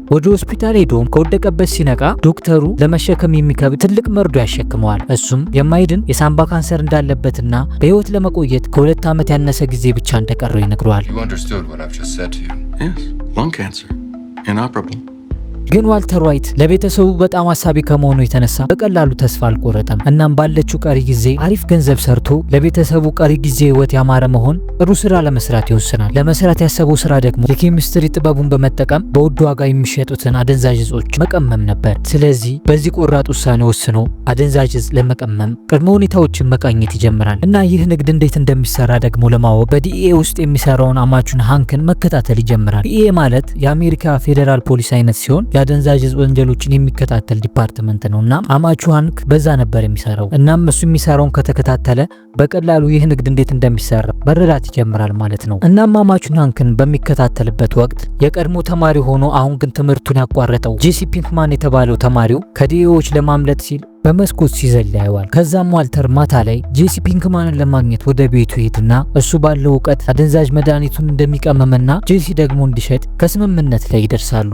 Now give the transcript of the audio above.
ወደ ሆስፒታል ሄዶም ከወደቀበት ሲነቃ ዶክተሩ ለመሸከም የሚከብድ ትልቅ መርዶ ያሸክመዋል። እሱም የማይድን የሳምባ ካንሰር እንዳለበትና በህይወት ለመቆየት ከ2 ዓመት ያነሰ ጊዜ ብቻ እንደቀረው ይነግረዋል። ግን ዋልተር ዋይት ለቤተሰቡ በጣም አሳቢ ከመሆኑ የተነሳ በቀላሉ ተስፋ አልቆረጠም። እናም ባለችው ቀሪ ጊዜ አሪፍ ገንዘብ ሰርቶ ለቤተሰቡ ቀሪ ጊዜ ህይወት ያማረ መሆን ጥሩ ስራ ለመስራት ይወስናል። ለመስራት ያሰበው ስራ ደግሞ የኬሚስትሪ ጥበቡን በመጠቀም በውድ ዋጋ የሚሸጡትን አደንዛዥ እጾች መቀመም ነበር። ስለዚህ በዚህ ቆራጥ ውሳኔ ወስኖ አደንዛዥ እጽ ለመቀመም ቅድመ ሁኔታዎችን መቃኘት ይጀምራል እና ይህ ንግድ እንዴት እንደሚሰራ ደግሞ ለማወቅ በዲኤ ውስጥ የሚሰራውን አማቹን ሃንክን መከታተል ይጀምራል። ዲኤ ማለት የአሜሪካ ፌዴራል ፖሊስ አይነት ሲሆን የአደንዛዥ እጽ ወንጀሎችን የሚከታተል ዲፓርትመንት ነውና አማቹ ሃንክ በዛ ነበር የሚሰራው። እናም እሱ የሚሰራውን ከተከታተለ በቀላሉ ይህ ንግድ እንዴት እንደሚሰራ መረዳት ይጀምራል ማለት ነው። እናም አማቹን ሃንክን በሚከታተልበት ወቅት የቀድሞ ተማሪ ሆኖ አሁን ግን ትምህርቱን ያቋረጠው ጄሲ ፒንክማን የተባለው ተማሪው ከዲኤዎች ለማምለጥ ሲል በመስኮት ሲዘል ያየዋል። ከዛም ዋልተር ማታ ላይ ጄሲ ፒንክማንን ለማግኘት ወደ ቤቱ ሄድና እሱ ባለው እውቀት አደንዛዥ መድኃኒቱን እንደሚቀመምና ጄሲ ደግሞ እንዲሸጥ ከስምምነት ላይ ይደርሳሉ።